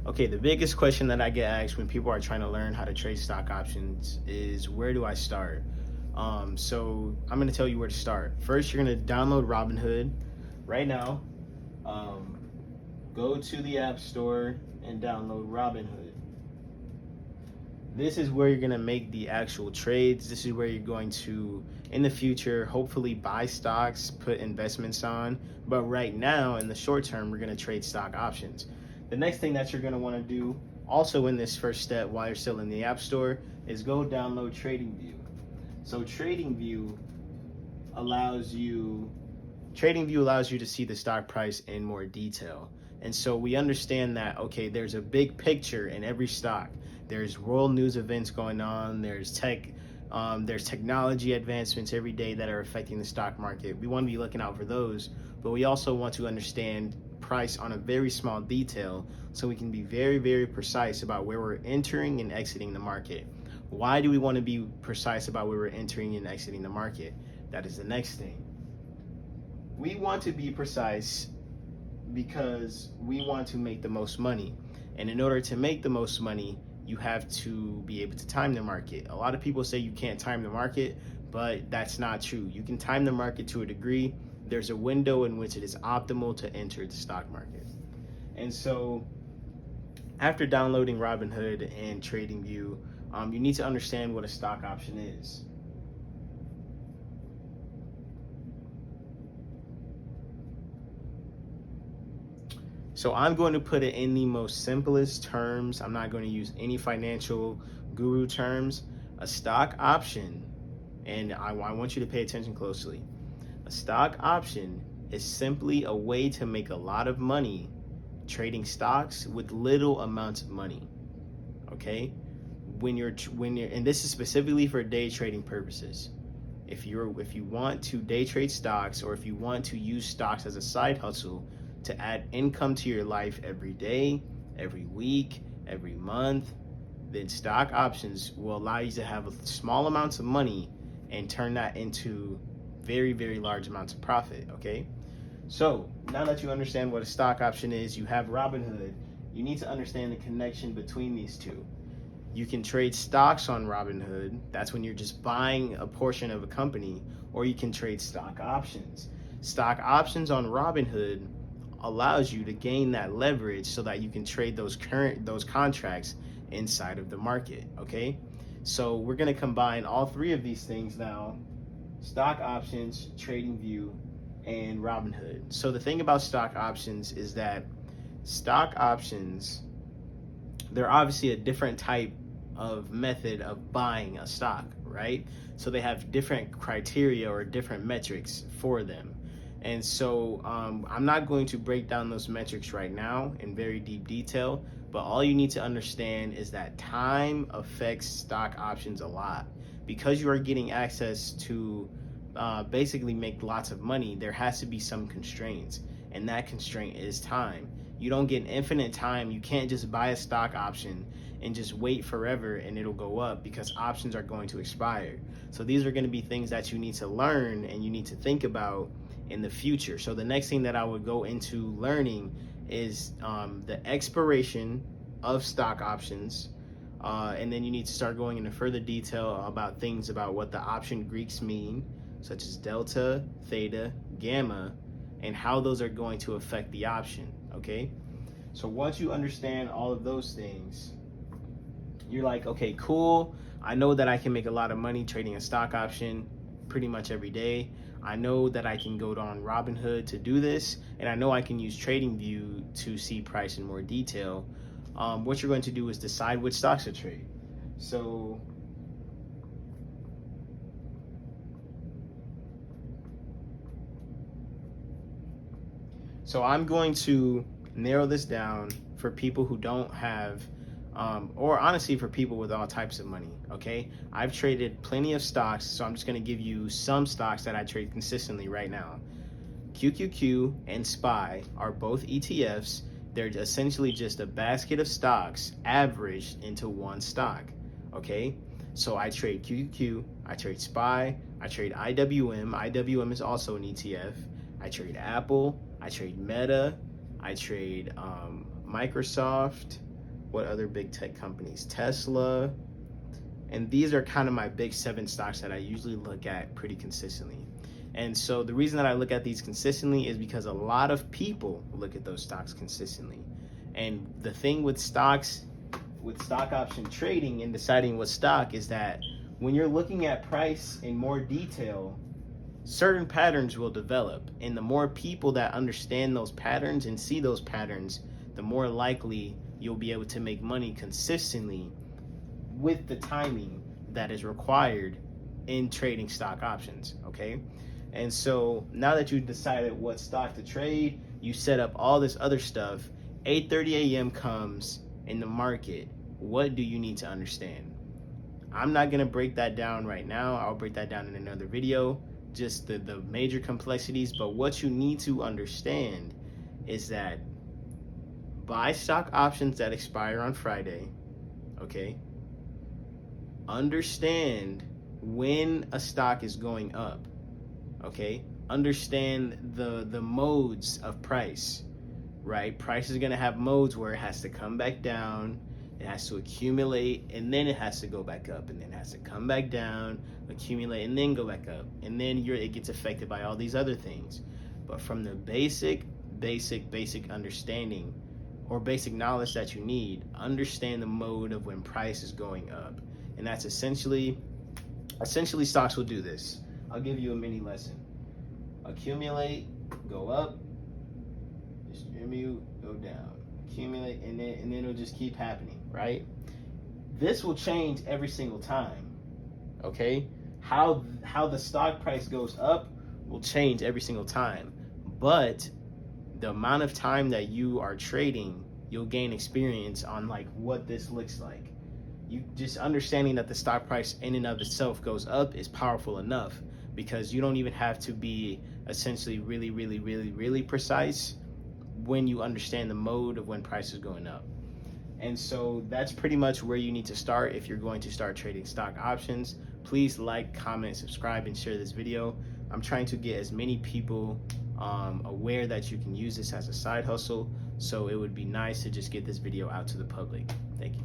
Okay, the biggest question that I get asked when people are trying to learn how to trade stock options is where do I start? So I'm going to tell you where to start. First, you're going to download Robinhood right now. Um, Go to the App Store and download Robinhood. This is where you're going to make the actual trades. This is where you're going to, in the future, hopefully buy stocks, put investments on. But right now, in the short term, we're going to trade stock options. The next thing that you're going to want to do, also in this first step while you're still in the App Store, is go download TradingView. So TradingView allows you to see the stock price in more detail. And so we understand that, okay, there's a big picture in every stock. There's world news events going on. There's technology advancements every day that are affecting the stock market. We want to be looking out for those, but we also want to understand price on a very small detail so we can be very, very precise about where we're entering and exiting the market. Why do we want to be precise about where we're entering and exiting the market? That is the next thing. We want to be precise because we want to make the most money. And in order to make the most money, you have to be able to time the market. A lot of people say you can't time the market, but that's not true. You can time the market to a degree. There's a window in which it is optimal to enter the stock market. And so after downloading Robinhood and TradingView, you need to understand what a stock option is. So I'm going to put it in the most simplest terms. I'm not going to use any financial guru terms. A stock option, and I want you to pay attention closely. A stock option is simply a way to make a lot of money trading stocks with little amounts of money. Okay? When you're and this is specifically for day trading purposes. If you want to day trade stocks, or if you want to use stocks as a side hustle to add income to your life every day, every week, every month, then stock options will allow you to have small amounts of money and turn that into very, very large amounts of profit, okay? So now that you understand what a stock option is, you have Robinhood, you need to understand the connection between these two. You can trade stocks on Robinhood. That's when you're just buying a portion of a company, or you can trade stock options. Stock options on Robinhood allows you to gain that leverage so that you can trade those contracts inside of the market, okay? So we're going to combine all three of these things now: stock options, TradingView, and Robinhood. So the thing about stock options is that stock options, they're obviously a different type of method of buying a stock, right? So they have different criteria or different metrics for them. And so I'm not going to break down those metrics right now in very deep detail, but all you need to understand is that time affects stock options a lot. Because you are getting access to basically make lots of money, there has to be some constraints, and that constraint is time. You don't get infinite time. You can't just buy a stock option and just wait forever and it'll go up, because options are going to expire. So these are going to be things that you need to learn and you need to think about in the future. So the next thing that I would go into learning is the expiration of stock options. And then you need to start going into further detail about things about what the option Greeks mean, such as delta, theta, gamma, and how those are going to affect the option, okay? So once you understand all of those things, you're like, okay, cool. I know that I can make a lot of money trading a stock option pretty much every day. I know that I can go on Robinhood to do this, and I know I can use TradingView to see price in more detail. What you're going to do is decide which stocks to trade. So I'm going to narrow this down for people who don't have, or honestly for people with all types of money, okay? I've traded plenty of stocks, so I'm just gonna give you some stocks that I trade consistently right now. QQQ and SPY are both ETFs. They're essentially just a basket of stocks averaged into one stock, okay? So I trade QQQ, I trade SPY, I trade IWM. IWM is also an ETF. I trade Apple, I trade Meta, I trade Microsoft, what other big tech companies? Tesla. And these are kind of my big 7 stocks that I usually look at pretty consistently. And so the reason that I look at these consistently is because a lot of people look at those stocks consistently. And the thing with stocks, with stock option trading and deciding what stock, is that when you're looking at price in more detail, certain patterns will develop. And the more people that understand those patterns and see those patterns, the more likely you'll be able to make money consistently with the timing that is required in trading stock options, okay? And so now that you've decided what stock to trade, you set up all this other stuff, 8:30 a.m. comes in the market. What do you need to understand? I'm not gonna break that down right now. I'll break that down in another video, just the major complexities. But what you need to understand is that buy stock options that expire on Friday, okay? Understand when a stock is going up, okay? Understand the modes of price, right? Price is gonna have modes where it has to come back down, it has to accumulate, and then it has to go back up, and then it has to come back down, accumulate, and then go back up, and then it gets affected by all these other things. But from the basic understanding or basic knowledge that you need, understand the mode of when price is going up. And that's essentially stocks will do this. I'll give you a mini lesson. Accumulate, go up, distribute, go down, accumulate, and then it'll just keep happening, right? This will change every single time, okay? How the stock price goes up will change every single time, but the amount of time that you are trading, you'll gain experience on like what this looks like. You just understanding that the stock price in and of itself goes up is powerful enough, because you don't even have to be essentially really precise when you understand the mode of when price is going up. And so that's pretty much where you need to start if you're going to start trading stock options. Please like, comment, subscribe, and share this video. I'm trying to get as many people aware that you can use this as a side hustle, so it would be nice to just get this video out to the public. Thank you.